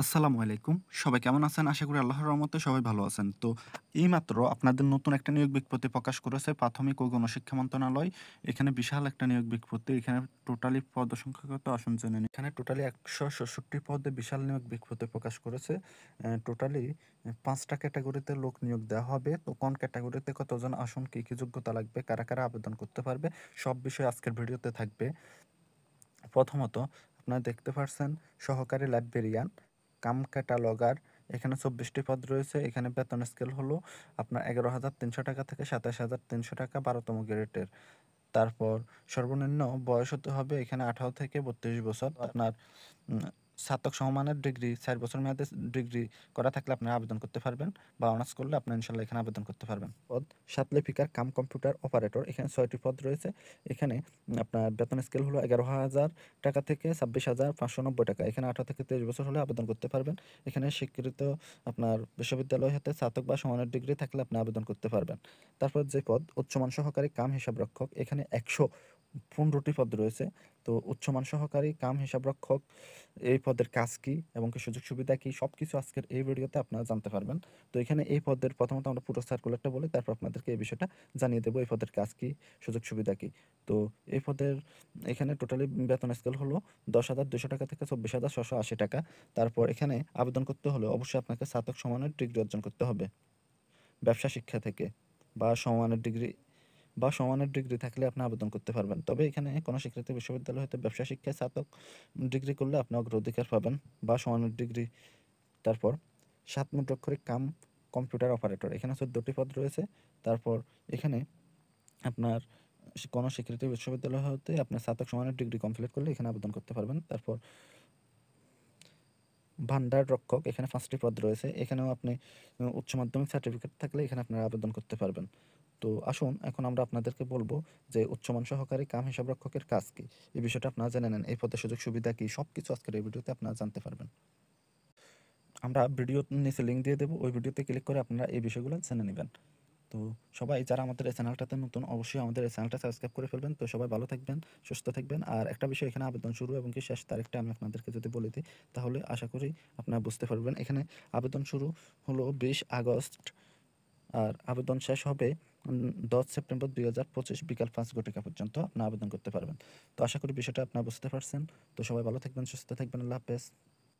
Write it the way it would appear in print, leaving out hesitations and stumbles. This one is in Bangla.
আসসালামু আলাইকুম। সবাই কেমন আছেন? আশা করি আল্লাহর রহমতে সবাই ভালো আছেন। তো এইমাত্র আপনাদের নতুন একটা নিয়োগ বিজ্ঞপ্তি প্রকাশ করেছে প্রাথমিক ও গণশিক্ষা মন্ত্রণালয়। এখানে বিশাল একটা নিয়োগ বিজ্ঞপ্তি। এখানে টোটালি পদ সংখ্যা কত আসুন জেনে নিন। এখানে টোটালি ১৬৬ পদে বিশাল নিয়োগ বিজ্ঞপ্তি প্রকাশ করেছে। টোটালি ৫ টা ক্যাটেগরিতে লোক নিয়োগ দেওয়া হবে। তো কোন ক্যাটেগরিতে কতজন আসুন, কি যোগ্যতা লাগবে, কারা আবেদন করতে পারবে, সব বিষয় আজকের ভিডিওতে থাকবে। প্রথমত আপনারা দেখতে পারছেন সহকারী লাইব্রেরিয়ান কাম ক্যাটালগার। এখানে ২৪টি পদ রয়েছে। এখানে বেতন স্কেল হলো আপনার ১১,৩০০ টাকা থেকে ২৭,৩০০ টাকা ১২তম গ্রেডের। তারপর সর্বনিম্ন বয়স হতে হবে এখানে ১৮ থেকে ৩২ বছর। আপনার উম স্নাতক সমমানের ডিগ্রি ৪ বছর মেয়াদে ডিগ্রি করা থাকলে আপনারা আবেদন করতে পারবেন, বা অনার্স করলে আপনারা ইনশাআল্লাহ এখানে আবেদন করতে পারবেন। পদ সাত লিপিকার কাম কম্পিউটার অপারেটর। এখানে ৬টি পদ রয়েছে। এখানে আপনার বেতন স্কেল হলো ১১,০০০ টাকা থেকে ২৬,৫৯০ টাকা। এখানে ১৮ থেকে ২৩ বছর হলে আবেদন করতে পারবেন। এখানে স্বীকৃত আপনার বিশ্ববিদ্যালয় হতে স্নাতক বা সমানের ডিগ্রি থাকলে আপনি আবেদন করতে পারবেন। তারপর যে পদ উচ্চমান সহকারী কাম হিসাবরক্ষক, এখানে ১১৫টি পদ রয়েছে। তো উচ্চমান সহকারী কাম হিসাবরক্ষক এই পদের কাজ কি এবং কি সুযোগ সুবিধা কি সবকিছু আজকের এই ভিডিওতে আপনারা জানতে পারবেন। তো এখানে এই পদের প্রথমত আমরা পুরো সার্কুলারটা বলি, তারপর আপনাদেরকে এই বিষয়টা জানিয়ে দেবো এই পদের কাজ কি, সুযোগ সুবিধা কি। তো এই পদের এখানে টোটালি বেতন স্কেল হলো ১০,২০০ টাকা থেকে ২৪,৬৮০ টাকা। তারপর এখানে আবেদন করতে হলে অবশ্যই আপনাকে স্নাতক সমানের ডিগ্রি অর্জন করতে হবে ব্যবসা শিক্ষা থেকে, বা সমানের ডিগ্রি থাকলে আপনি আবেদন করতে পারবেন। তবে এখানে কোনো স্বীকৃত বিশ্ববিদ্যালয় হতে ব্যবসা শিক্ষায় স্নাতক ডিগ্রি করলে আপনি অগ্রাধিকার পাবেন, বা সমানের ডিগ্রি। তারপর ৭ মুদ্রাক্ষরিক কাম কম্পিউটার অপারেটর, এখানে ১৪টি পদ রয়েছে। তারপর এখানে আপনার কোনো স্বীকৃত বিশ্ববিদ্যালয় হতে আপনার স্নাতক সমানের ডিগ্রি কমপ্লিট করলে এখানে আবেদন করতে পারবেন। তারপর ভান্ডার রক্ষক, এখানে ৫টি পদ রয়েছে। এখানেও আপনি উচ্চ মাধ্যমিক সার্টিফিকেট থাকলে এখানে আপনারা আবেদন করতে পারবেন। তো আসুন এখন আমরা আপনাদেরকে বলবো যে উচ্চমান সহকারী কাম হিসাবরক্ষকের কাজ কি, এই বিষয়টা আপনারা জেনে নেন। এই পদের সুযোগ সুবিধা কি সবকিছু আজকের এই ভিডিওতে আপনারা জানতে পারবেন। আমরা ভিডিওর নিচে লিঙ্ক দিয়ে দেবো, ওই ভিডিওতে ক্লিক করে আপনারা এই বিষয়গুলো জেনে নেবেন। তো সবাই যারা আমাদের এই চ্যানেলটাতে নতুন অবশ্যই আমাদের এই চ্যানেলটা সাবস্ক্রাইব করে ফেলবেন। তো সবাই ভালো থাকবেন, সুস্থ থাকবেন। আর একটা বিষয়, এখানে আবেদন শুরু এবং কি শেষ তারিখটা আমি আপনাদেরকে যদি বলে দিই তাহলে আশা করি আপনারা বুঝতে পারবেন। এখানে আবেদন শুরু হলো ২০ আগস্ট, আর আবেদন শেষ হবে ১০ সেপ্টেম্বর ২০২৫ বিকাল ৫ ঘটিকা পর্যন্ত আপনারা আবেদন করতে পারবেন। তো আশা করি বিষয়টা আপনারা বুঝতে পারছেন। তো সবাই ভালো থাকবেন, সুস্থ থাকবেন। আল্লাহ হাফেজ।